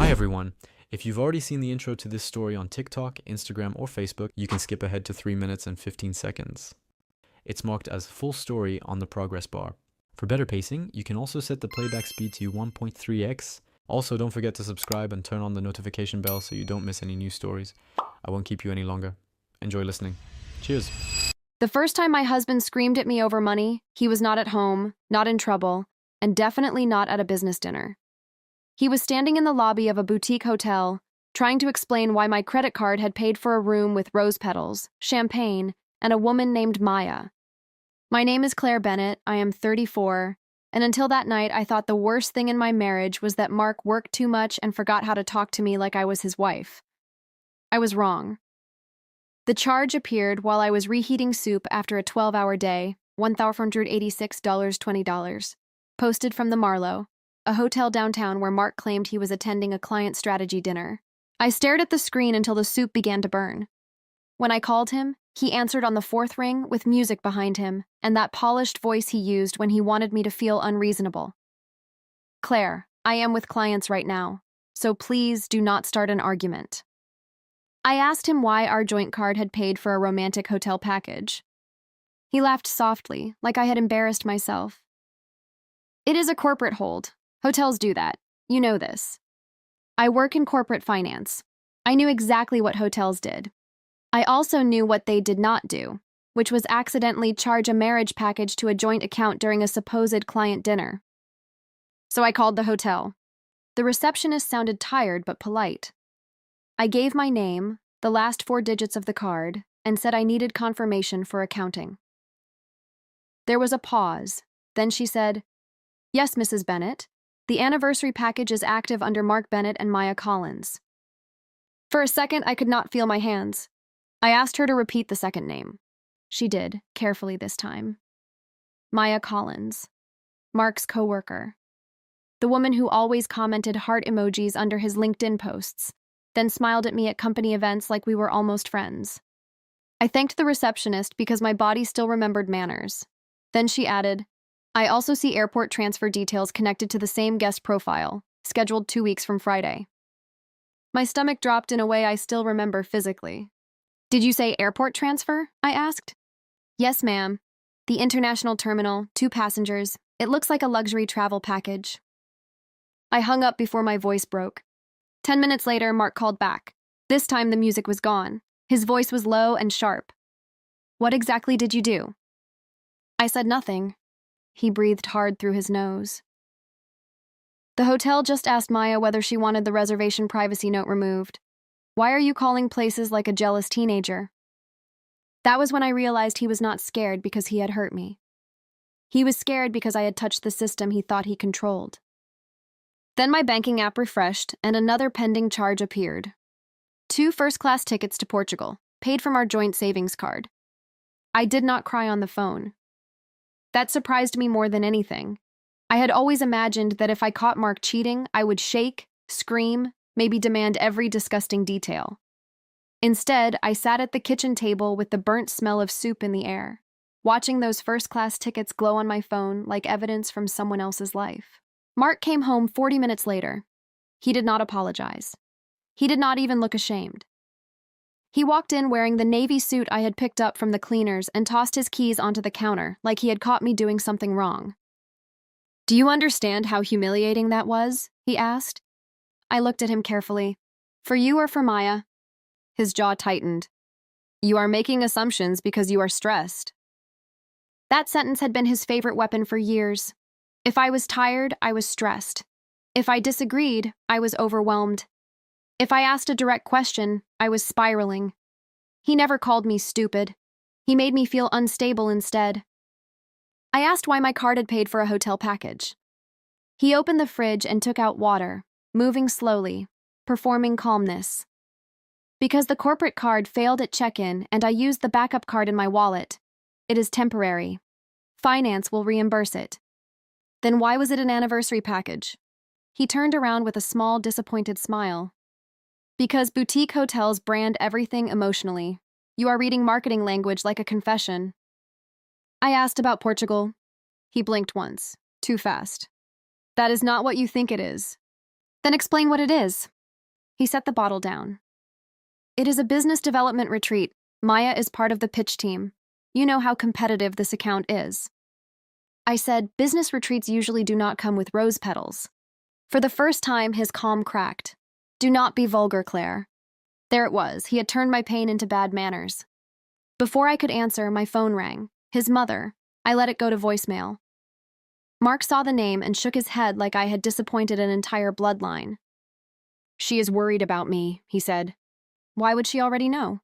Hi everyone. If you've already seen the intro to this story on TikTok, Instagram, or Facebook, you can skip ahead to 3 minutes and 15 seconds. It's marked as full story on the progress bar. For better pacing, you can also set the playback speed to 1.3x. Also, don't forget to subscribe and turn on the notification bell so you don't miss any new stories. I won't keep you any longer. Enjoy listening. Cheers. The first time my husband screamed at me over money, he was not at home, not in trouble, and definitely not at a business dinner. He was standing in the lobby of a boutique hotel, trying to explain why my credit card had paid for a room with rose petals, champagne, and a woman named Maya. My name is Claire Bennett, I am 34, and until that night I thought the worst thing in my marriage was that Mark worked too much and forgot how to talk to me like I was his wife. I was wrong. The charge appeared while I was reheating soup after a 12-hour day, $1,486.20, posted from the Marlowe, a hotel downtown where Mark claimed he was attending a client strategy dinner. I stared at the screen until the soup began to burn. When I called him, he answered on the fourth ring with music behind him and that polished voice he used when he wanted me to feel unreasonable. Claire, I am with clients right now, so please do not start an argument. I asked him why our joint card had paid for a romantic hotel package. He laughed softly, like I had embarrassed myself. It is a corporate hold. Hotels do that. You know this. I work in corporate finance. I knew exactly what hotels did. I also knew what they did not do, which was accidentally charge a marriage package to a joint account during a supposed client dinner. So I called the hotel. The receptionist sounded tired but polite. I gave my name, the last 4 digits of the card, and said I needed confirmation for accounting. There was a pause. Then she said, "Yes, Mrs. Bennett. The anniversary package is active under Mark Bennett and Maya Collins." For a second, I could not feel my hands. I asked her to repeat the second name. She did, carefully this time. Maya Collins, Mark's coworker. The woman who always commented heart emojis under his LinkedIn posts, then smiled at me at company events like we were almost friends. I thanked the receptionist because my body still remembered manners. Then she added, "I also see airport transfer details connected to the same guest profile, scheduled 2 weeks from Friday." My stomach dropped in a way I still remember physically. "Did you say airport transfer?" I asked. "Yes, ma'am. The international terminal, 2 passengers. It looks like a luxury travel package." I hung up before my voice broke. 10 minutes later, Mark called back. This time the music was gone. His voice was low and sharp. "What exactly did you do?" I said nothing. He breathed hard through his nose. "The hotel just asked Maya whether she wanted the reservation privacy note removed. Why are you calling places like a jealous teenager?" That was when I realized he was not scared because he had hurt me. He was scared because I had touched the system he thought he controlled. Then my banking app refreshed and another pending charge appeared. 2 first-class tickets to Portugal, paid from our joint savings card. I did not cry on the phone. That surprised me more than anything. I had always imagined that if I caught Mark cheating, I would shake, scream, maybe demand every disgusting detail. Instead, I sat at the kitchen table with the burnt smell of soup in the air, watching those first-class tickets glow on my phone like evidence from someone else's life. Mark came home 40 minutes later. He did not apologize. He did not even look ashamed. He walked in wearing the navy suit I had picked up from the cleaners and tossed his keys onto the counter like he had caught me doing something wrong. "Do you understand how humiliating that was?" he asked. I looked at him carefully. "For you or for Maya?" His jaw tightened. "You are making assumptions because you are stressed." That sentence had been his favorite weapon for years. If I was tired, I was stressed. If I disagreed, I was overwhelmed. If I asked a direct question, I was spiraling. He never called me stupid. He made me feel unstable instead. I asked why my card had paid for a hotel package. He opened the fridge and took out water, moving slowly, performing calmness. "Because the corporate card failed at check-in and I used the backup card in my wallet. It is temporary. Finance will reimburse it." "Then why was it an anniversary package?" He turned around with a small, disappointed smile. "Because boutique hotels brand everything emotionally. You are reading marketing language like a confession." I asked about Portugal. He blinked once, too fast. "That is not what you think it is." "Then explain what it is." He set the bottle down. It is a business development retreat. Maya is part of the pitch team. You know how competitive this account is. I said, business retreats usually do not come with rose petals. For the first time, his calm cracked. Do not be vulgar, Claire. There it was. He had turned my pain into bad manners. Before I could answer, my phone rang. His mother. I let it go to voicemail. Mark saw the name and shook his head like I had disappointed an entire bloodline. She is worried about me, he said. Why would she already know?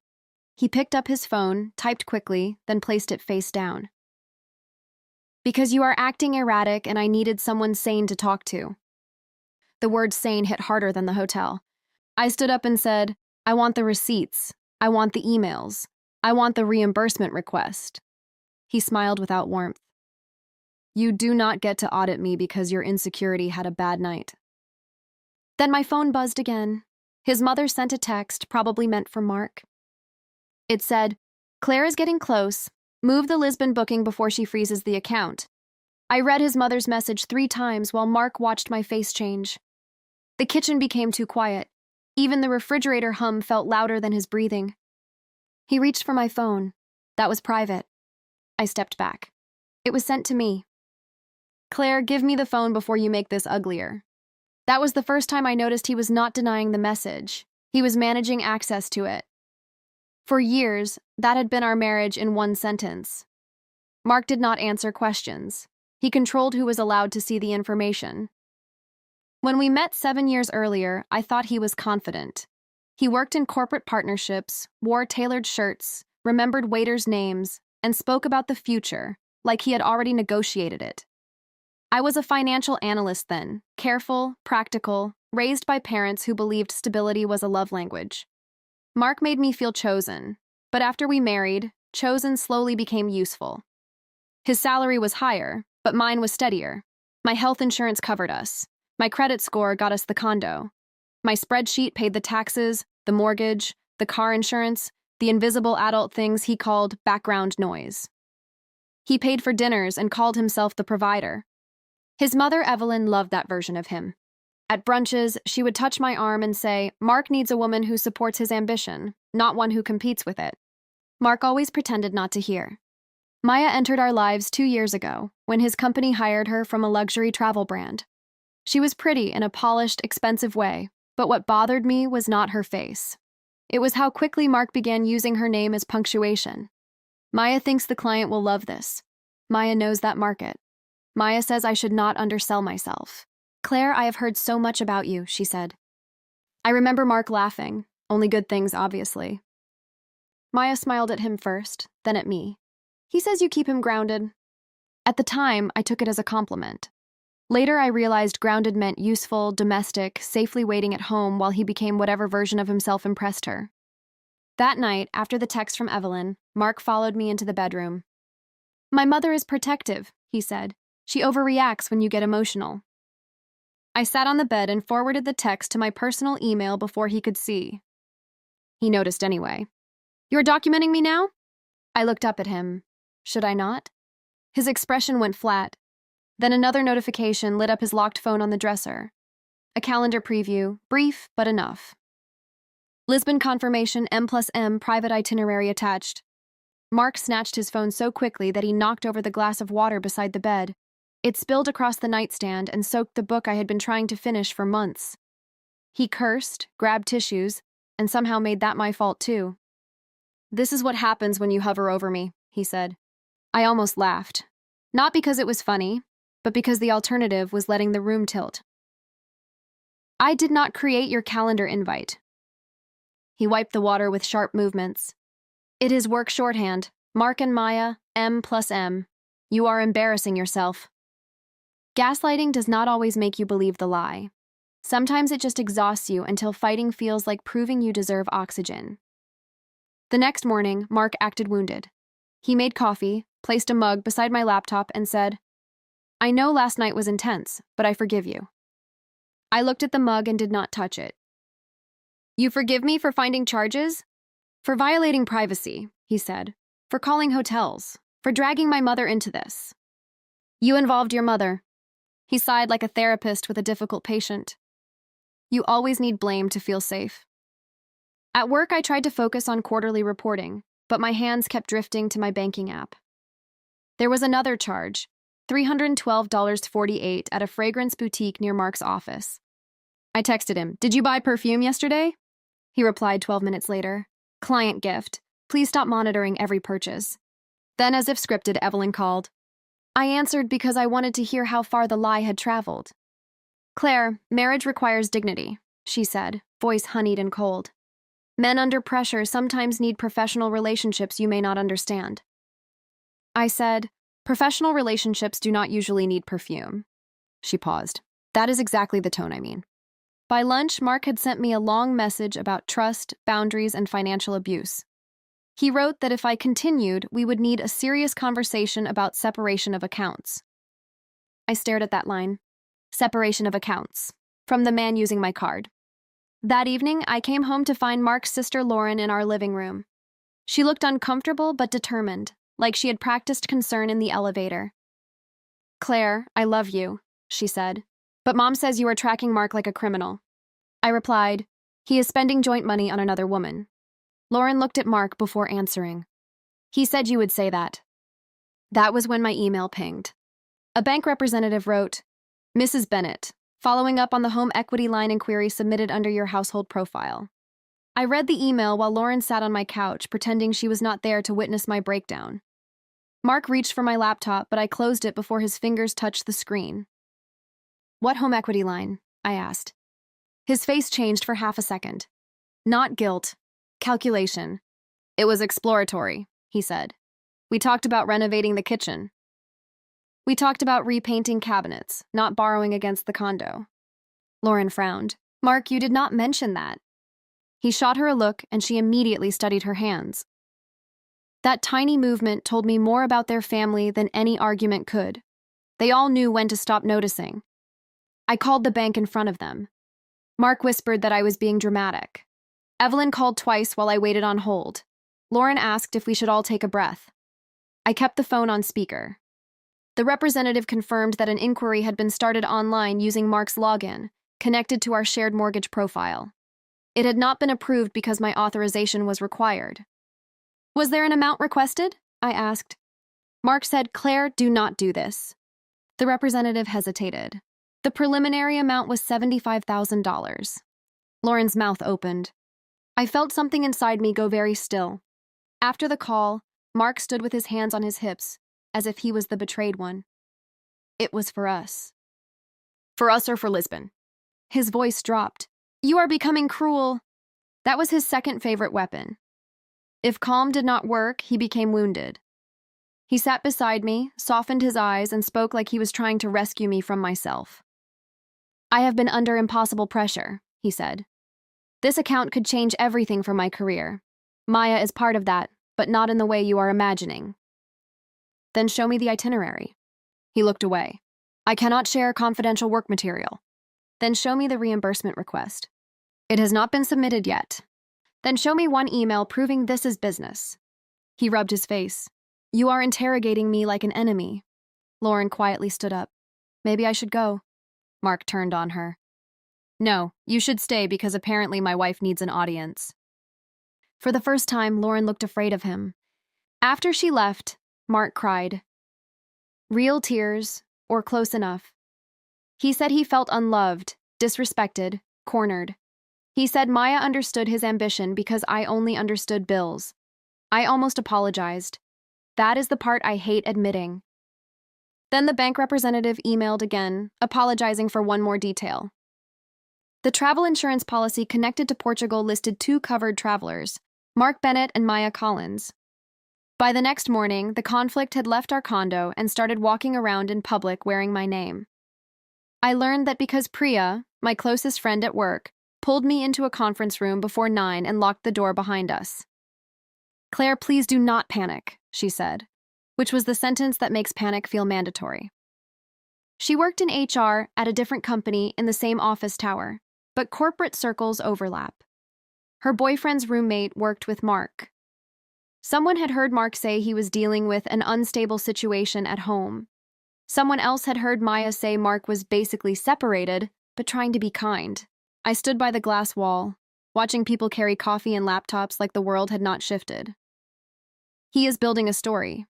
He picked up his phone, typed quickly, then placed it face down. Because you are acting erratic and I needed someone sane to talk to. The word sane hit harder than the hotel. I stood up and said, I want the receipts. I want the emails. I want the reimbursement request. He smiled without warmth. You do not get to audit me because your insecurity had a bad night. Then my phone buzzed again. His mother sent a text, probably meant for Mark. It said, Claire is getting close. Move the Lisbon booking before she freezes the account. I read his mother's message 3 times while Mark watched my face change. The kitchen became too quiet. Even the refrigerator hum felt louder than his breathing. He reached for my phone. That was private. I stepped back. It was sent to me. Claire, give me the phone before you make this uglier. That was the first time I noticed he was not denying the message. He was managing access to it. For years, that had been our marriage in one sentence. Mark did not answer questions. He controlled who was allowed to see the information. When we met 7 years earlier, I thought he was confident. He worked in corporate partnerships, wore tailored shirts, remembered waiters' names, and spoke about the future, like he had already negotiated it. I was a financial analyst then, careful, practical, raised by parents who believed stability was a love language. Mark made me feel chosen, but after we married, chosen slowly became useful. His salary was higher, but mine was steadier. My health insurance covered us. My credit score got us the condo. My spreadsheet paid the taxes, the mortgage, the car insurance, the invisible adult things he called background noise. He paid for dinners and called himself the provider. His mother, Evelyn, loved that version of him. At brunches, she would touch my arm and say, Mark needs a woman who supports his ambition, not one who competes with it. Mark always pretended not to hear. Maya entered our lives 2 years ago, when his company hired her from a luxury travel brand. She was pretty in a polished, expensive way, but what bothered me was not her face. It was how quickly Mark began using her name as punctuation. Maya thinks the client will love this. Maya knows that market. Maya says I should not undersell myself. Claire, I have heard so much about you, she said. I remember Mark laughing. Only good things, obviously. Maya smiled at him first, then at me. He says you keep him grounded. At the time, I took it as a compliment. Later, I realized grounded meant useful, domestic, safely waiting at home while he became whatever version of himself impressed her. That night, after the text from Evelyn, Mark followed me into the bedroom. My mother is protective, he said. She overreacts when you get emotional. I sat on the bed and forwarded the text to my personal email before he could see. He noticed anyway. You're documenting me now? I looked up at him. Should I not? His expression went flat. Then another notification lit up his locked phone on the dresser. A calendar preview, brief but enough. Lisbon confirmation M+M private itinerary attached. Mark snatched his phone so quickly that he knocked over the glass of water beside the bed. It spilled across the nightstand and soaked the book I had been trying to finish for months. He cursed, grabbed tissues, and somehow made that my fault too. This is what happens when you hover over me, he said. I almost laughed. Not because it was funny, but because the alternative was letting the room tilt. I did not create your calendar invite. He wiped the water with sharp movements. It is work shorthand. Mark and Maya, M+M. You are embarrassing yourself. Gaslighting does not always make you believe the lie. Sometimes it just exhausts you until fighting feels like proving you deserve oxygen. The next morning, Mark acted wounded. He made coffee, placed a mug beside my laptop, and said, I know last night was intense, but I forgive you. I looked at the mug and did not touch it. You forgive me for finding charges? For violating privacy, he said. For calling hotels. For dragging my mother into this. You involved your mother. He sighed like a therapist with a difficult patient. You always need blame to feel safe. At work, I tried to focus on quarterly reporting, but my hands kept drifting to my banking app. There was another charge, $312.48 at a fragrance boutique near Mark's office. I texted him, "Did you buy perfume yesterday?" He replied 12 minutes later, "Client gift. Please stop monitoring every purchase." Then, as if scripted, Evelyn called. I answered because I wanted to hear how far the lie had traveled. "Claire, marriage requires dignity," she said, voice honeyed and cold. "Men under pressure sometimes need professional relationships you may not understand." I said, "Professional relationships do not usually need perfume." She paused. "That is exactly the tone I mean." By lunch, Mark had sent me a long message about trust, boundaries, and financial abuse. He wrote that if I continued, we would need a serious conversation about separation of accounts. I stared at that line. Separation of accounts. From the man using my card. That evening, I came home to find Mark's sister Lauren in our living room. She looked uncomfortable but determined, like she had practiced concern in the elevator. "Claire, I love you," she said, "but Mom says you are tracking Mark like a criminal." I replied, "He is spending joint money on another woman." Lauren looked at Mark before answering. "He said you would say that." That was when my email pinged. A bank representative wrote, "Mrs. Bennett, following up on the home equity line inquiry submitted under your household profile." I read the email while Lauren sat on my couch, pretending she was not there to witness my breakdown. Mark reached for my laptop, but I closed it before his fingers touched the screen. "What home equity line?" I asked. His face changed for half a second. "Not guilt. Calculation. It was exploratory," he said. "We talked about renovating the kitchen. We talked about repainting cabinets, not borrowing against the condo." Lauren frowned. "Mark, you did not mention that." He shot her a look, and she immediately studied her hands. That tiny movement told me more about their family than any argument could. They all knew when to stop noticing. I called the bank in front of them. Mark whispered that I was being dramatic. Evelyn called twice while I waited on hold. Lauren asked if we should all take a breath. I kept the phone on speaker. The representative confirmed that an inquiry had been started online using Mark's login, connected to our shared mortgage profile. It had not been approved because my authorization was required. "Was there an amount requested?" I asked. Mark said, "Claire, do not do this." The representative hesitated. The preliminary amount was $75,000. Lauren's mouth opened. I felt something inside me go very still. After the call, Mark stood with his hands on his hips, as if he was the betrayed one. "It was for us." "For us or for Lisbon?" His voice dropped. "You are becoming cruel." That was his second favorite weapon. If calm did not work, he became wounded. He sat beside me, softened his eyes, and spoke like he was trying to rescue me from myself. "I have been under impossible pressure," he said. "This account could change everything for my career. Maya is part of that, but not in the way you are imagining." "Then show me the itinerary." He looked away. "I cannot share confidential work material." "Then show me the reimbursement request." "It has not been submitted yet." "Then show me one email proving this is business." He rubbed his face. "You are interrogating me like an enemy." Lauren quietly stood up. "Maybe I should go." Mark turned on her. "No, you should stay because apparently my wife needs an audience." For the first time, Lauren looked afraid of him. After she left, Mark cried. Real tears, or close enough. He said he felt unloved, disrespected, cornered. He said Maya understood his ambition because I only understood bills. I almost apologized. That is the part I hate admitting. Then the bank representative emailed again, apologizing for one more detail. The travel insurance policy connected to Portugal listed 2 covered travelers, Mark Bennett and Maya Collins. By the next morning, the conflict had left our condo and started walking around in public wearing my name. I learned that because Priya, my closest friend at work, pulled me into a conference room before 9 and locked the door behind us. "Claire, please do not panic," she said, which was the sentence that makes panic feel mandatory. She worked in HR at a different company in the same office tower, but corporate circles overlap. Her boyfriend's roommate worked with Mark. Someone had heard Mark say he was dealing with an unstable situation at home. Someone else had heard Maya say Mark was basically separated, but trying to be kind. I stood by the glass wall, watching people carry coffee and laptops like the world had not shifted. He is building a story.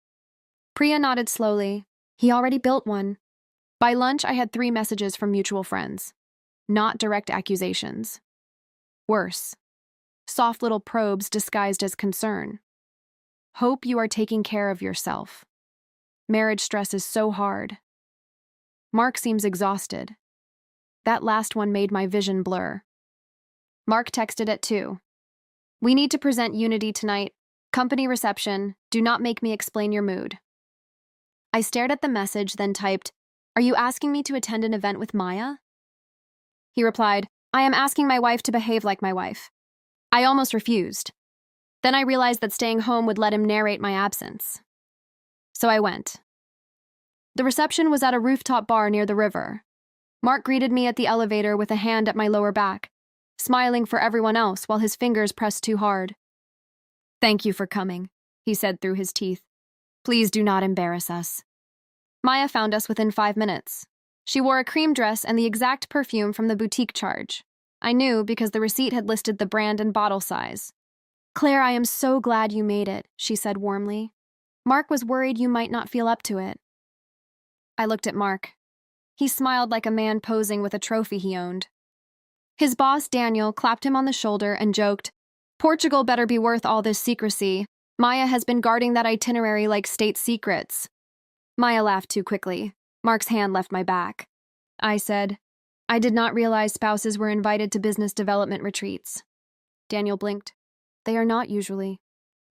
Priya nodded slowly. He already built one. By lunch, I had 3 messages from mutual friends. Not direct accusations. Worse. Soft little probes disguised as concern. Hope you are taking care of yourself. Marriage stress is so hard. Mark seems exhausted. That last one made my vision blur. Mark texted at 2. We need to present unity tonight. Company reception. Do not make me explain your mood. I stared at the message, then typed, Are you asking me to attend an event with Maya? He replied, I am asking my wife to behave like my wife. I almost refused. Then I realized that staying home would let him narrate my absence. So I went. The reception was at a rooftop bar near the river. Mark greeted me at the elevator with a hand at my lower back, smiling for everyone else while his fingers pressed too hard. Thank you for coming, he said through his teeth. Please do not embarrass us. Maya found us within 5 minutes. She wore a cream dress and the exact perfume from the boutique charge. I knew because the receipt had listed the brand and bottle size. Claire, I am so glad you made it, she said warmly. Mark was worried you might not feel up to it. I looked at Mark. He smiled like a man posing with a trophy he owned. His boss, Daniel, clapped him on the shoulder and joked, Portugal better be worth all this secrecy. Maya has been guarding that itinerary like state secrets. Maya laughed too quickly. Mark's hand left my back. I said, I did not realize spouses were invited to business development retreats. Daniel blinked. They are not usually.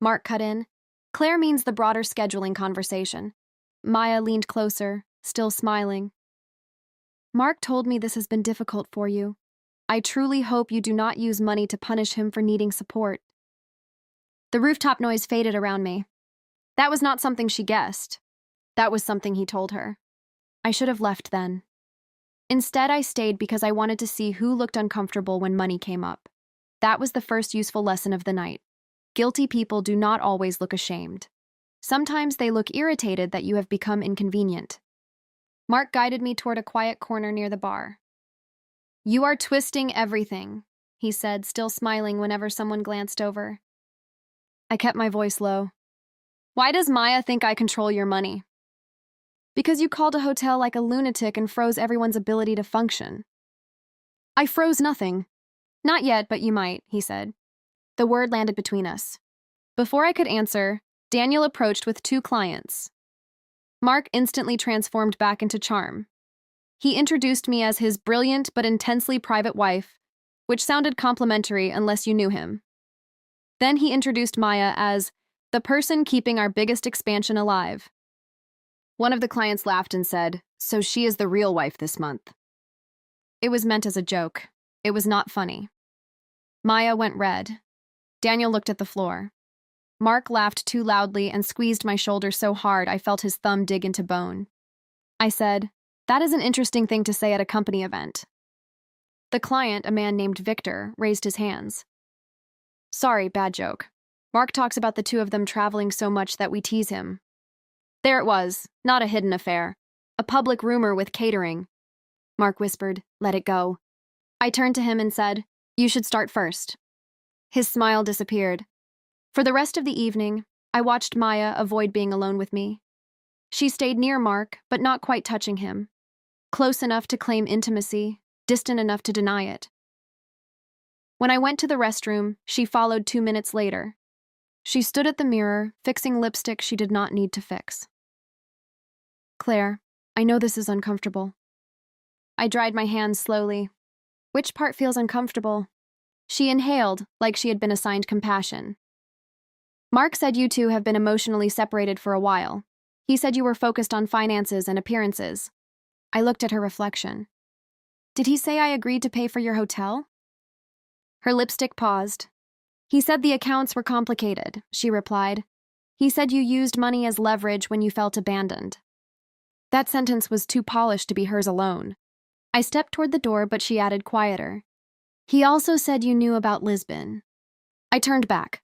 Mark cut in. Claire means the broader scheduling conversation. Maya leaned closer, still smiling. Mark told me this has been difficult for you. I truly hope you do not use money to punish him for needing support. The rooftop noise faded around me. That was not something she guessed. That was something he told her. I should have left then. Instead, I stayed because I wanted to see who looked uncomfortable when money came up. That was the first useful lesson of the night. Guilty people do not always look ashamed. Sometimes they look irritated that you have become inconvenient. Mark guided me toward a quiet corner near the bar. You are twisting everything, he said, still smiling whenever someone glanced over. I kept my voice low. Why does Maya think I control your money? Because you called a hotel like a lunatic and froze everyone's ability to function. I froze nothing. Not yet, but you might, he said. The word landed between us. Before I could answer, Daniel approached with 2 clients. Mark instantly transformed back into charm. He introduced me as his brilliant but intensely private wife, which sounded complimentary unless you knew him. Then he introduced Maya as the person keeping our biggest expansion alive. One of the clients laughed and said, So she is the real wife this month. It was meant as a joke. It was not funny. Maya went red. Daniel looked at the floor. Mark laughed too loudly and squeezed my shoulder so hard I felt his thumb dig into bone. I said, That is an interesting thing to say at a company event. The client, a man named Victor, raised his hands. Sorry, bad joke. Mark talks about the 2 of them traveling so much that we tease him. There it was, not a hidden affair. A public rumor with catering. Mark whispered, Let it go. I turned to him and said, You should start first. His smile disappeared. For the rest of the evening, I watched Maya avoid being alone with me. She stayed near Mark, but not quite touching him. Close enough to claim intimacy, distant enough to deny it. When I went to the restroom, she followed 2 minutes later. She stood at the mirror, fixing lipstick she did not need to fix. Claire, I know this is uncomfortable. I dried my hands slowly. Which part feels uncomfortable? She inhaled, like she had been assigned compassion. Mark said you 2 have been emotionally separated for a while. He said you were focused on finances and appearances. I looked at her reflection. Did he say I agreed to pay for your hotel? Her lipstick paused. He said the accounts were complicated, she replied. He said you used money as leverage when you felt abandoned. That sentence was too polished to be hers alone. I stepped toward the door, but she added quieter. He also said you knew about Lisbon. I turned back.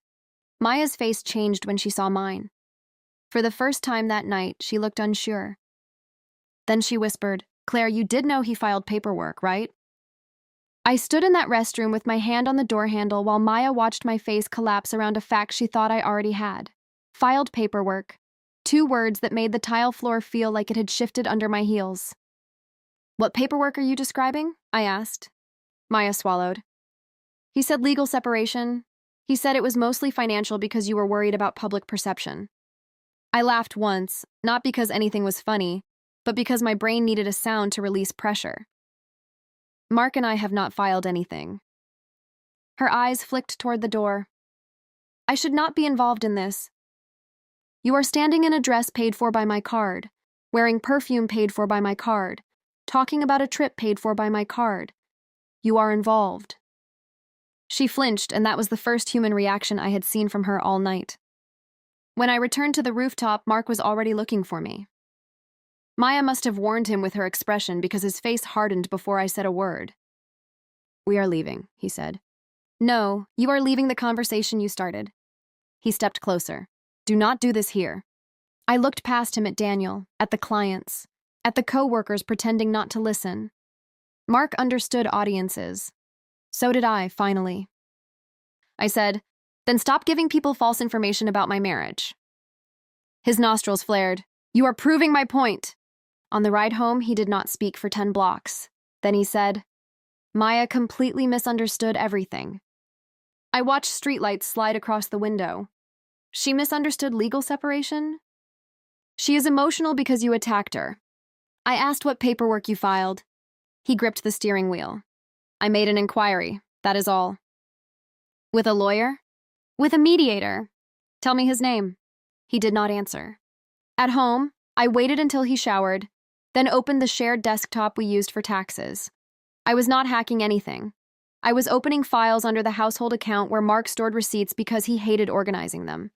Maya's face changed when she saw mine. For the first time that night, she looked unsure. Then she whispered, Claire, you did know he filed paperwork, right? I stood in that restroom with my hand on the door handle while Maya watched my face collapse around a fact she thought I already had. Filed paperwork. 2 words that made the tile floor feel like it had shifted under my heels. "What paperwork are you describing?" I asked. Maya swallowed. "He said legal separation. He said it was mostly financial because you were worried about public perception." I laughed once, not because anything was funny, but because my brain needed a sound to release pressure. "Mark and I have not filed anything." Her eyes flicked toward the door. "I should not be involved in this. You are standing in a dress paid for by my card, wearing perfume paid for by my card, talking about a trip paid for by my card. You are involved." She flinched, and that was the first human reaction I had seen from her all night. When I returned to the rooftop, Mark was already looking for me. Maya must have warned him with her expression because his face hardened before I said a word. "We are leaving," he said. "No, you are leaving the conversation you started." He stepped closer. "Do not do this here." I looked past him at Daniel, at the clients, at the co-workers pretending not to listen. Mark understood audiences. So did I, finally. I said, "Then stop giving people false information about my marriage." His nostrils flared. "You are proving my point." On the ride home, he did not speak for 10 blocks. Then he said, "Maya completely misunderstood everything." I watched streetlights slide across the window. She misunderstood legal separation? "She is emotional because you attacked her." I asked what paperwork you filed. He gripped the steering wheel. "I made an inquiry, that is all." "With a lawyer?" "With a mediator." "Tell me his name." He did not answer. At home, I waited until he showered, then opened the shared desktop we used for taxes. I was not hacking anything. I was opening files under the household account where Mark stored receipts because he hated organizing them.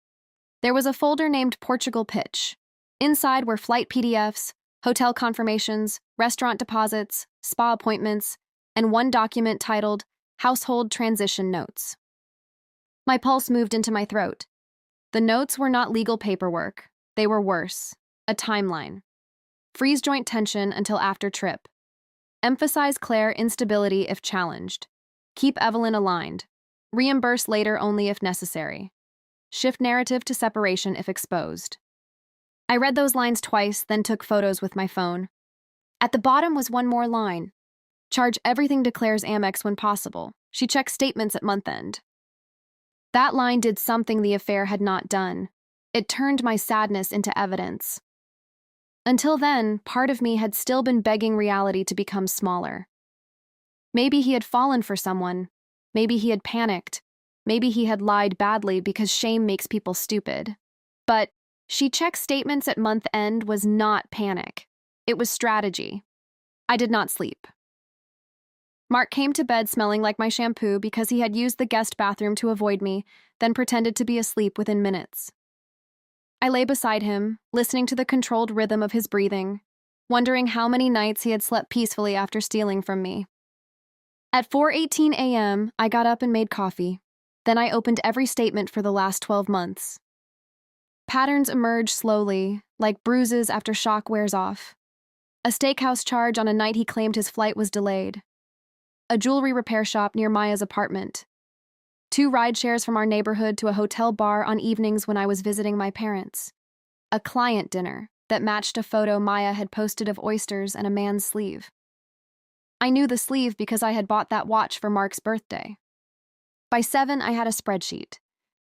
There was a folder named Portugal Pitch. Inside were flight PDFs, hotel confirmations, restaurant deposits, spa appointments, and one document titled Household Transition Notes. My pulse moved into my throat. The notes were not legal paperwork. They were worse. A timeline. Freeze joint tension until after trip. Emphasize Claire instability if challenged. Keep Evelyn aligned. Reimburse later only if necessary. Shift narrative to separation if exposed. I read those lines twice, then took photos with my phone. At the bottom was one more line. Charge everything to Claire's Amex when possible. She checks statements at month end. That line did something the affair had not done. It turned my sadness into evidence. Until then, part of me had still been begging reality to become smaller. Maybe he had fallen for someone. Maybe he had panicked. Maybe he had lied badly because shame makes people stupid. But she checks statements at month end was not panic. It was strategy. I did not sleep. Mark came to bed smelling like my shampoo because he had used the guest bathroom to avoid me, then pretended to be asleep within minutes. I lay beside him, listening to the controlled rhythm of his breathing, wondering how many nights he had slept peacefully after stealing from me. At 4:18 a.m., I got up and made coffee. Then I opened every statement for the last 12 months. Patterns emerged slowly, like bruises after shock wears off. A steakhouse charge on a night he claimed his flight was delayed. A jewelry repair shop near Maya's apartment. 2 ride shares from our neighborhood to a hotel bar on evenings when I was visiting my parents. A client dinner that matched a photo Maya had posted of oysters and a man's sleeve. I knew the sleeve because I had bought that watch for Mark's birthday. By 7, I had a spreadsheet.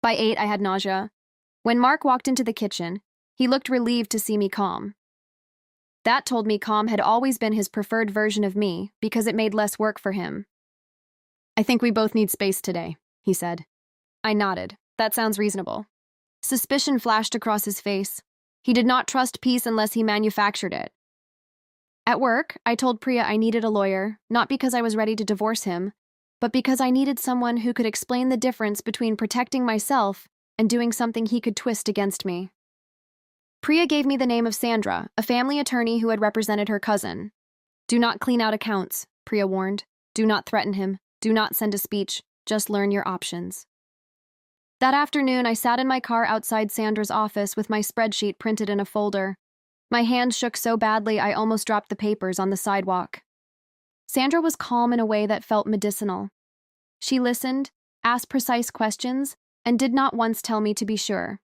By 8, I had nausea. When Mark walked into the kitchen, he looked relieved to see me calm. That told me calm had always been his preferred version of me because it made less work for him. "I think we both need space today," he said. I nodded. That sounds reasonable. Suspicion flashed across his face. He did not trust peace unless he manufactured it. At work, I told Priya I needed a lawyer, not because I was ready to divorce him, but because I needed someone who could explain the difference between protecting myself and doing something he could twist against me. Priya gave me the name of Sandra, a family attorney who had represented her cousin. "Do not clean out accounts," Priya warned. "Do not threaten him. Do not send a speech. Just learn your options." That afternoon, I sat in my car outside Sandra's office with my spreadsheet printed in a folder. My hands shook so badly I almost dropped the papers on the sidewalk. Sandra was calm in a way that felt medicinal. She listened, asked precise questions, and did not once tell me to be sure.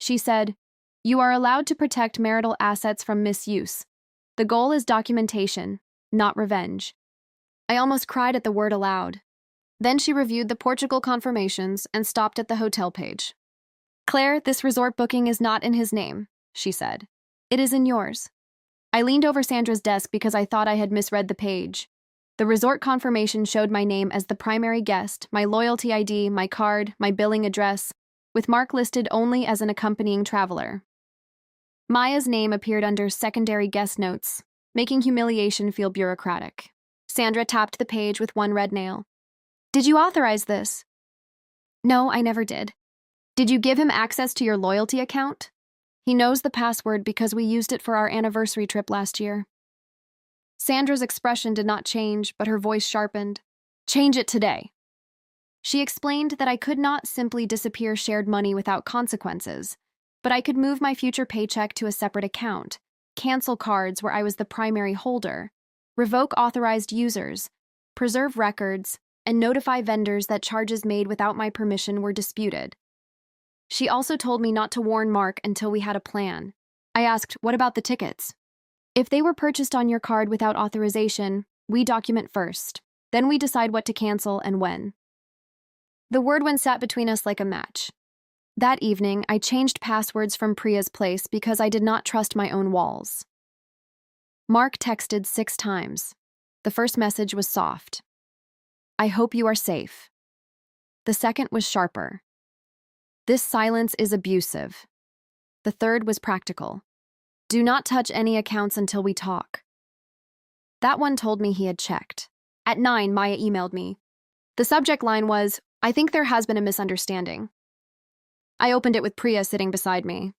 She said, "You are allowed to protect marital assets from misuse. The goal is documentation, not revenge." I almost cried at the word aloud. Then she reviewed the Portugal confirmations and stopped at the hotel page. "Claire, this resort booking is not in his name," she said. "It is in yours." I leaned over Sandra's desk because I thought I had misread the page. The resort confirmation showed my name as the primary guest, my loyalty ID, my card, my billing address, with Mark listed only as an accompanying traveler. Maya's name appeared under secondary guest notes, making humiliation feel bureaucratic. Sandra tapped the page with one red nail. "Did you authorize this?" "No, I never did." "Did you give him access to your loyalty account?" "He knows the password because we used it for our anniversary trip last year." Sandra's expression did not change, but her voice sharpened. "Change it today." She explained that I could not simply disappear shared money without consequences, but I could move my future paycheck to a separate account, cancel cards where I was the primary holder, revoke authorized users, preserve records, and notify vendors that charges made without my permission were disputed. She also told me not to warn Mark until we had a plan. I asked, "What about the tickets?" "If they were purchased on your card without authorization, we document first. Then we decide what to cancel and when." The word wind sat between us like a match. That evening, I changed passwords from Priya's place because I did not trust my own walls. Mark texted 6 times. The first message was soft. "I hope you are safe." The second was sharper. "This silence is abusive." The third was practical. "Do not touch any accounts until we talk." That one told me he had checked. At 9, Maya emailed me. The subject line was, "I think there has been a misunderstanding." I opened it with Priya sitting beside me.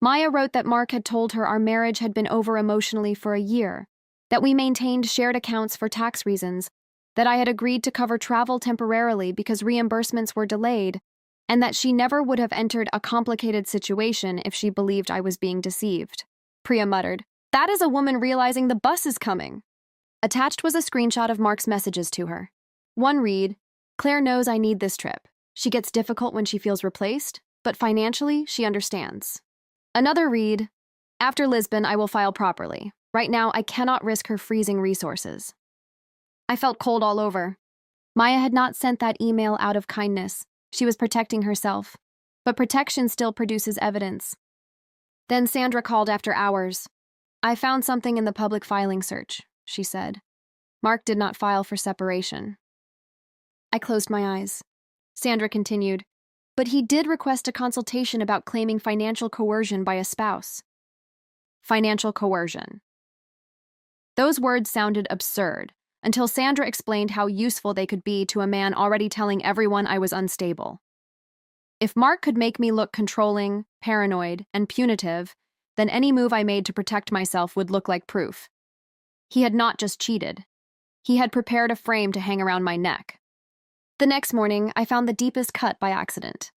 Maya wrote that Mark had told her our marriage had been over emotionally for a year, that we maintained shared accounts for tax reasons, that I had agreed to cover travel temporarily because reimbursements were delayed, and that she never would have entered a complicated situation if she believed I was being deceived. Priya muttered, "That is a woman realizing the bus is coming." Attached was a screenshot of Mark's messages to her. One read, "Claire knows I need this trip. She gets difficult when she feels replaced, but financially, she understands." Another read, "After Lisbon, I will file properly. Right now, I cannot risk her freezing resources." I felt cold all over. Maya had not sent that email out of kindness. She was protecting herself. But protection still produces evidence. Then Sandra called after hours. "I found something in the public filing search," she said. "Mark did not file for separation." I closed my eyes. Sandra continued, "But he did request a consultation about claiming financial coercion by a spouse." Financial coercion. Those words sounded absurd, until Sandra explained how useful they could be to a man already telling everyone I was unstable. If Mark could make me look controlling, paranoid, and punitive, then any move I made to protect myself would look like proof. He had not just cheated. He had prepared a frame to hang around my neck. The next morning, I found the deepest cut by accident.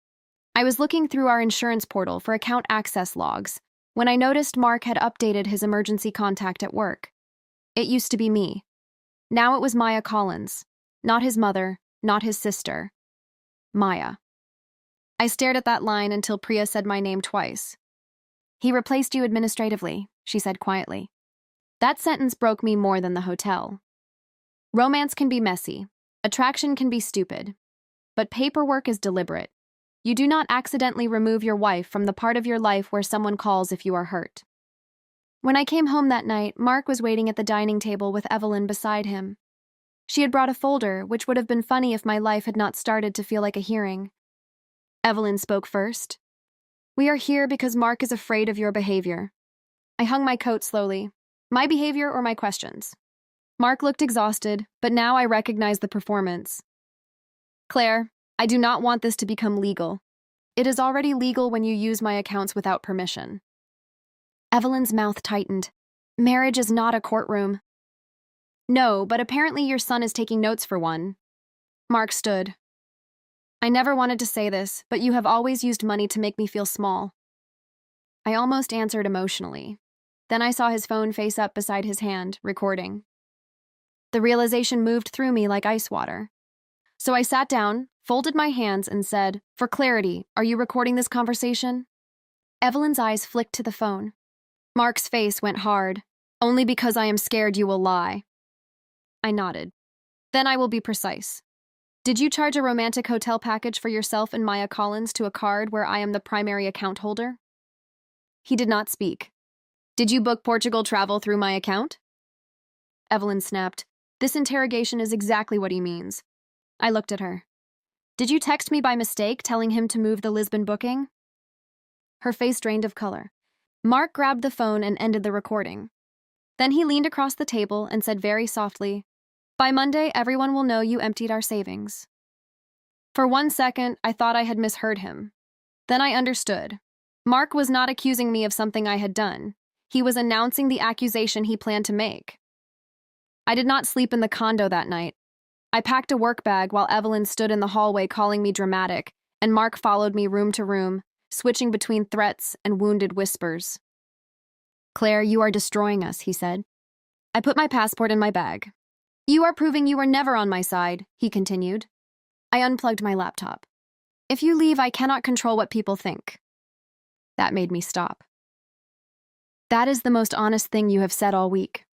I was looking through our insurance portal for account access logs when I noticed Mark had updated his emergency contact at work. It used to be me. Now it was Maya Collins. Not his mother, not his sister. Maya. I stared at that line until Priya said my name twice. "He replaced you administratively," she said quietly. That sentence broke me more than the hotel. Romance can be messy. Attraction can be stupid. But paperwork is deliberate. You do not accidentally remove your wife from the part of your life where someone calls if you are hurt. When I came home that night, Mark was waiting at the dining table with Evelyn beside him. She had brought a folder, which would have been funny if my life had not started to feel like a hearing. Evelyn spoke first. "We are here because Mark is afraid of your behavior." I hung my coat slowly. My behavior or my questions? Mark looked exhausted, but now I recognized the performance. "Claire, I do not want this to become legal. It is already legal when you use my accounts without permission." Evelyn's mouth tightened. "Marriage is not a courtroom." "No, but apparently your son is taking notes for one." Mark stood. "I never wanted to say this, but you have always used money to make me feel small." I almost answered emotionally. Then I saw his phone face up beside his hand, recording. The realization moved through me like ice water. So I sat down, folded my hands, and said, "For clarity, are you recording this conversation?" Evelyn's eyes flicked to the phone. Mark's face went hard. "Only because I am scared you will lie." I nodded. "Then I will be precise. Did you charge a romantic hotel package for yourself and Maya Collins to a card where I am the primary account holder?" He did not speak. "Did you book Portugal travel through my account?" Evelyn snapped. "This interrogation is exactly what he means." I looked at her. "Did you text me by mistake telling him to move the Lisbon booking?" Her face drained of color. Mark grabbed the phone and ended the recording. Then he leaned across the table and said very softly, "By Monday, everyone will know you emptied our savings." For 1 second, I thought I had misheard him. Then I understood. Mark was not accusing me of something I had done. He was announcing the accusation he planned to make. I did not sleep in the condo that night. I packed a work bag while Evelyn stood in the hallway calling me dramatic, and Mark followed me room to room, switching between threats and wounded whispers. "Claire, you are destroying us," he said. I put my passport in my bag. "You are proving you were never on my side," he continued. I unplugged my laptop. "If you leave, I cannot control what people think." That made me stop. "That is the most honest thing you have said all week."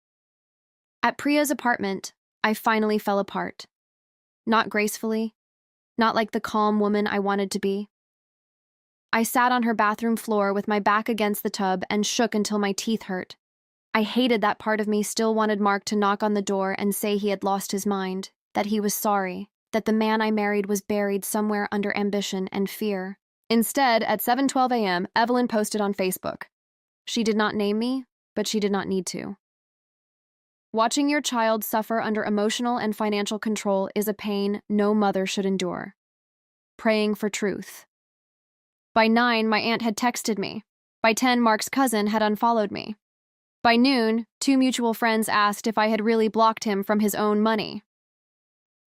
At Priya's apartment, I finally fell apart. Not gracefully, not like the calm woman I wanted to be. I sat on her bathroom floor with my back against the tub and shook until my teeth hurt. I hated that part of me still wanted Mark to knock on the door and say he had lost his mind, that he was sorry, that the man I married was buried somewhere under ambition and fear. Instead, at 7:12 a.m., Evelyn posted on Facebook. She did not name me, but she did not need to. "Watching your child suffer under emotional and financial control is a pain no mother should endure. Praying for truth." By 9, my aunt had texted me. By 10, Mark's cousin had unfollowed me. By noon, 2 mutual friends asked if I had really blocked him from his own money.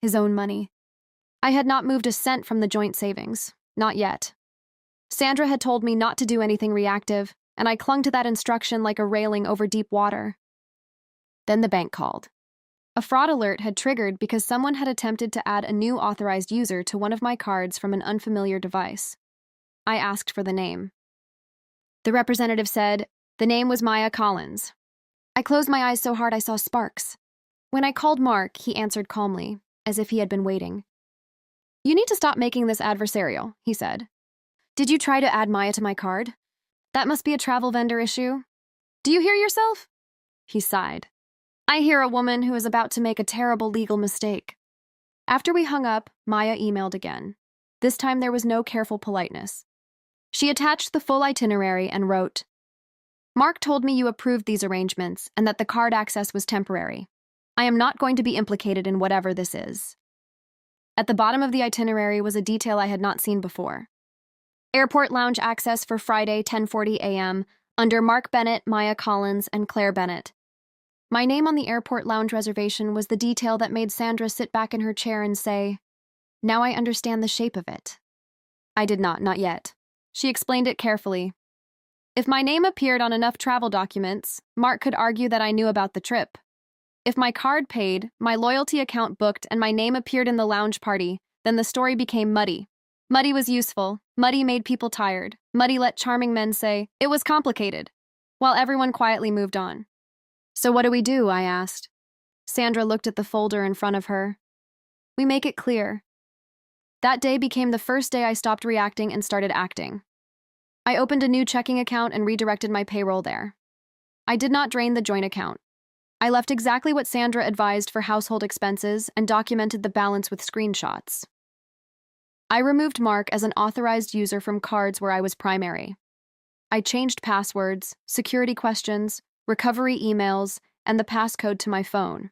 His own money. I had not moved a cent from the joint savings. Not yet. Sandra had told me not to do anything reactive, and I clung to that instruction like a railing over deep water. Then the bank called. A fraud alert had triggered because someone had attempted to add a new authorized user to one of my cards from an unfamiliar device. I asked for the name. The representative said, the name was Maya Collins. I closed my eyes so hard I saw sparks. When I called Mark, he answered calmly, as if he had been waiting. "You need to stop making this adversarial," he said. "Did you try to add Maya to my card? That must be a travel vendor issue. Do you hear yourself?" He sighed. "I hear a woman who is about to make a terrible legal mistake." After we hung up, Maya emailed again. This time there was no careful politeness. She attached the full itinerary and wrote, "Mark told me you approved these arrangements and that the card access was temporary. I am not going to be implicated in whatever this is." At the bottom of the itinerary was a detail I had not seen before. Airport lounge access for Friday, 10:40 a.m., under Mark Bennett, Maya Collins, and Claire Bennett. My name on the airport lounge reservation was the detail that made Sandra sit back in her chair and say, "Now I understand the shape of it." I did not yet. She explained it carefully. If my name appeared on enough travel documents, Mark could argue that I knew about the trip. If my card paid, my loyalty account booked, and my name appeared in the lounge party, then the story became muddy. Muddy was useful. Muddy made people tired. Muddy let charming men say, "It was complicated," while everyone quietly moved on. "So what do we do?" I asked. Sandra looked at the folder in front of her. "We make it clear." That day became the first day I stopped reacting and started acting. I opened a new checking account and redirected my payroll there. I did not drain the joint account. I left exactly what Sandra advised for household expenses and documented the balance with screenshots. I removed Mark as an authorized user from cards where I was primary. I changed passwords, security questions, recovery emails, and the passcode to my phone.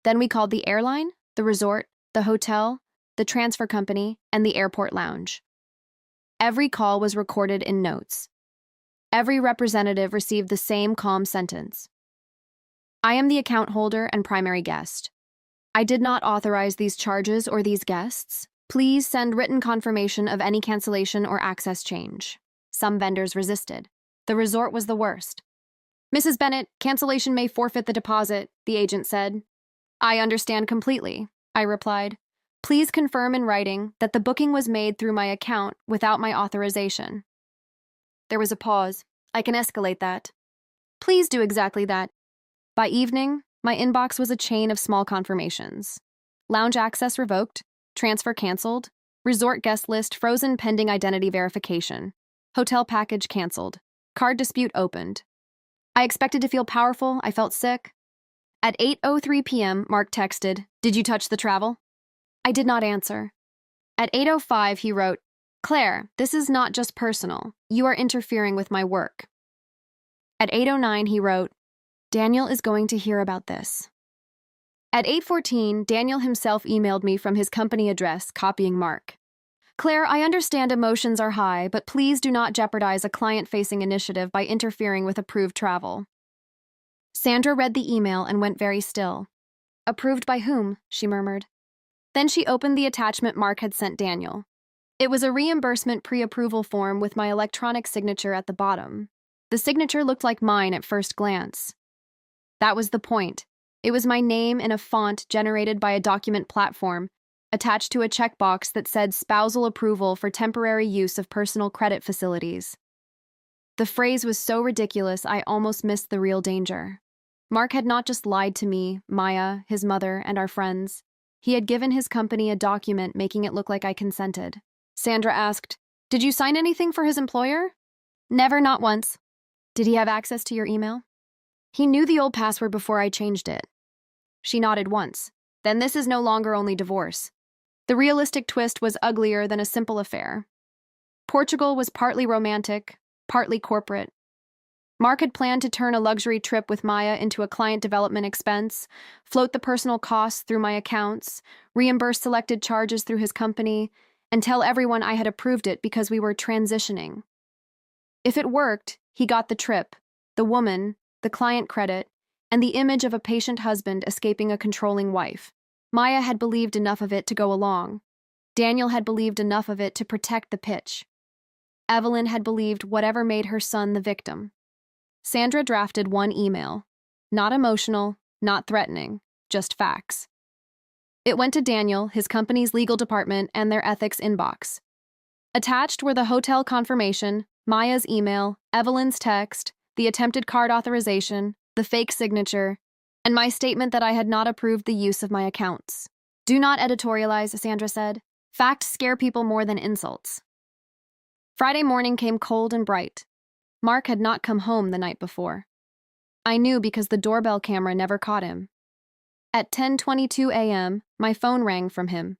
Then we called the airline, the resort, the hotel, the transfer company, and the airport lounge. Every call was recorded in notes. Every representative received the same calm sentence. I am the account holder and primary guest. I did not authorize these charges or these guests. Please send written confirmation of any cancellation or access change. Some vendors resisted. The resort was the worst. "Mrs. Bennett, cancellation may forfeit the deposit," the agent said. I understand completely, I replied. Please confirm in writing that the booking was made through my account without my authorization. There was a pause. I can escalate that. Please do exactly that. By evening, my inbox was a chain of small confirmations. Lounge access revoked, transfer canceled, resort guest list frozen pending identity verification, hotel package canceled, card dispute opened. I expected to feel powerful, I felt sick. At 8:03 p.m., Mark texted, "Did you touch the travel?" I did not answer. At 8:05, he wrote, "Claire, this is not just personal. You are interfering with my work." At 8:09, he wrote, "Daniel is going to hear about this." At 8:14, Daniel himself emailed me from his company address, copying Mark. "Claire, I understand emotions are high, but please do not jeopardize a client-facing initiative by interfering with approved travel." Sandra read the email and went very still. "Approved by whom?" she murmured. Then she opened the attachment Mark had sent Daniel. It was a reimbursement pre-approval form with my electronic signature at the bottom. The signature looked like mine at first glance. That was the point. It was my name in a font generated by a document platform, attached to a checkbox that said spousal approval for temporary use of personal credit facilities. The phrase was so ridiculous I almost missed the real danger. Mark had not just lied to me, Maya, his mother, and our friends. He had given his company a document making it look like I consented. Sandra asked, "Did you sign anything for his employer?" "Never, not once." "Did he have access to your email?" "He knew the old password before I changed it." She nodded once. "Then this is no longer only divorce." The realistic twist was uglier than a simple affair. Portugal was partly romantic, partly corporate. Mark had planned to turn a luxury trip with Maya into a client development expense, float the personal costs through my accounts, reimburse selected charges through his company, and tell everyone I had approved it because we were transitioning. If it worked, he got the trip, the woman, the client credit, and the image of a patient husband escaping a controlling wife. Maya had believed enough of it to go along. Daniel had believed enough of it to protect the pitch. Evelyn had believed whatever made her son the victim. Sandra drafted one email. Not emotional, not threatening, just facts. It went to Daniel, his company's legal department, and their ethics inbox. Attached were the hotel confirmation, Maya's email, Evelyn's text, the attempted card authorization, the fake signature, and my statement that I had not approved the use of my accounts. "Do not editorialize," Sandra said. "Facts scare people more than insults." Friday morning came cold and bright. Mark had not come home the night before. I knew because the doorbell camera never caught him. At 10:22 a.m., my phone rang from him.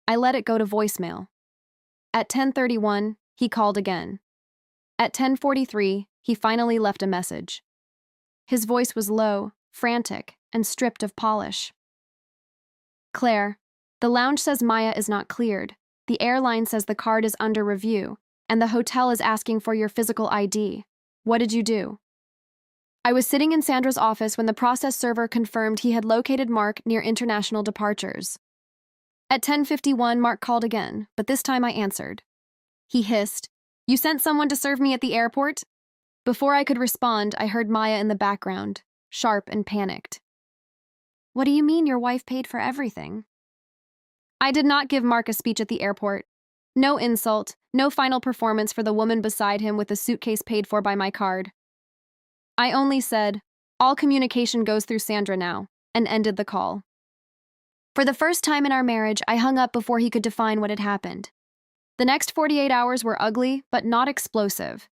I let it go to voicemail. At 10:31, he called again. At 10:43, he finally left a message. His voice was low, frantic, and stripped of polish. "Claire, the lounge says Maya is not cleared. The airline says the card is under review, and the hotel is asking for your physical ID. What did you do?" I was sitting in Sandra's office when the process server confirmed he had located Mark near international departures. At 10:51, Mark called again, but this time I answered. He hissed, "You sent someone to serve me at the airport?" Before I could respond, I heard Maya in the background, sharp and panicked. "What do you mean your wife paid for everything?" I did not give Mark a speech at the airport. No insult, no final performance for the woman beside him with a suitcase paid for by my card. I only said, "All communication goes through Sandra now," and ended the call. For the first time in our marriage, I hung up before he could define what had happened. The next 48 hours were ugly, but not explosive.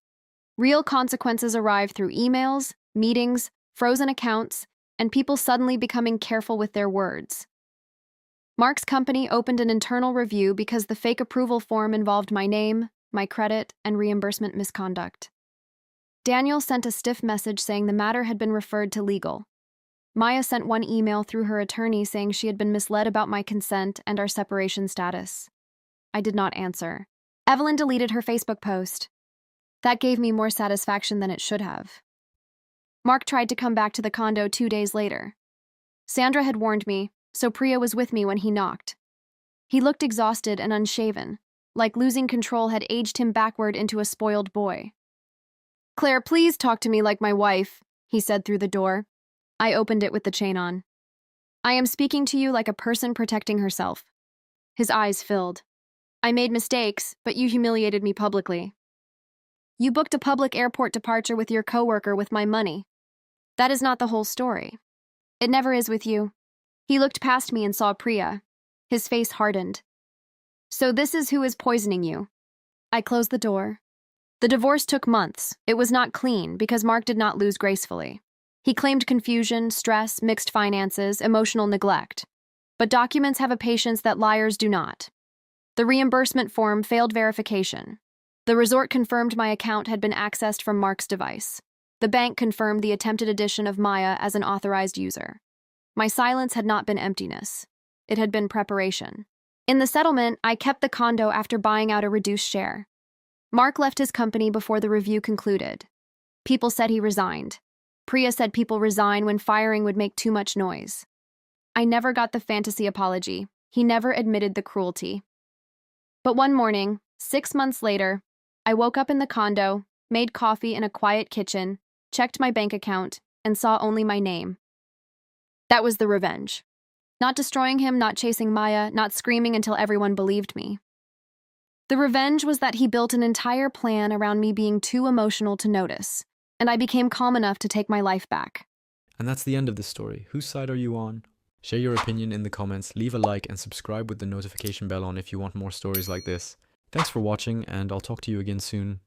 Real consequences arrived through emails, meetings, frozen accounts, and people suddenly becoming careful with their words. Mark's company opened an internal review because the fake approval form involved my name, my credit, and reimbursement misconduct. Daniel sent a stiff message saying the matter had been referred to legal. Maya sent one email through her attorney saying she had been misled about my consent and our separation status. I did not answer. Evelyn deleted her Facebook post. That gave me more satisfaction than it should have. Mark tried to come back to the condo 2 days later. Sandra had warned me, so Priya was with me when he knocked. He looked exhausted and unshaven, like losing control had aged him backward into a spoiled boy. "Claire, please talk to me like my wife," he said through the door. I opened it with the chain on. I am speaking to you like a person protecting herself. His eyes filled. I made mistakes, but you humiliated me publicly. You booked a public airport departure with your coworker with my money. That is not the whole story. It never is with you. He looked past me and saw Priya. His face hardened. So this is who is poisoning you. I closed the door. The divorce took months. It was not clean because Mark did not lose gracefully. He claimed confusion, stress, mixed finances, emotional neglect. But documents have a patience that liars do not. The reimbursement form failed verification. The resort confirmed my account had been accessed from Mark's device. The bank confirmed the attempted addition of Maya as an authorized user. My silence had not been emptiness. It had been preparation. In the settlement, I kept the condo after buying out a reduced share. Mark left his company before the review concluded. People said he resigned. Priya said people resign when firing would make too much noise. I never got the fantasy apology. He never admitted the cruelty. But one morning, 6 months later, I woke up in the condo, made coffee in a quiet kitchen, checked my bank account, and saw only my name. That was the revenge. Not destroying him, not chasing Maya, not screaming until everyone believed me. The revenge was that he built an entire plan around me being too emotional to notice, and I became calm enough to take my life back. And that's the end of this story. Whose side are you on? Share your opinion in the comments, leave a like, and subscribe with the notification bell on if you want more stories like this. Thanks for watching, and I'll talk to you again soon.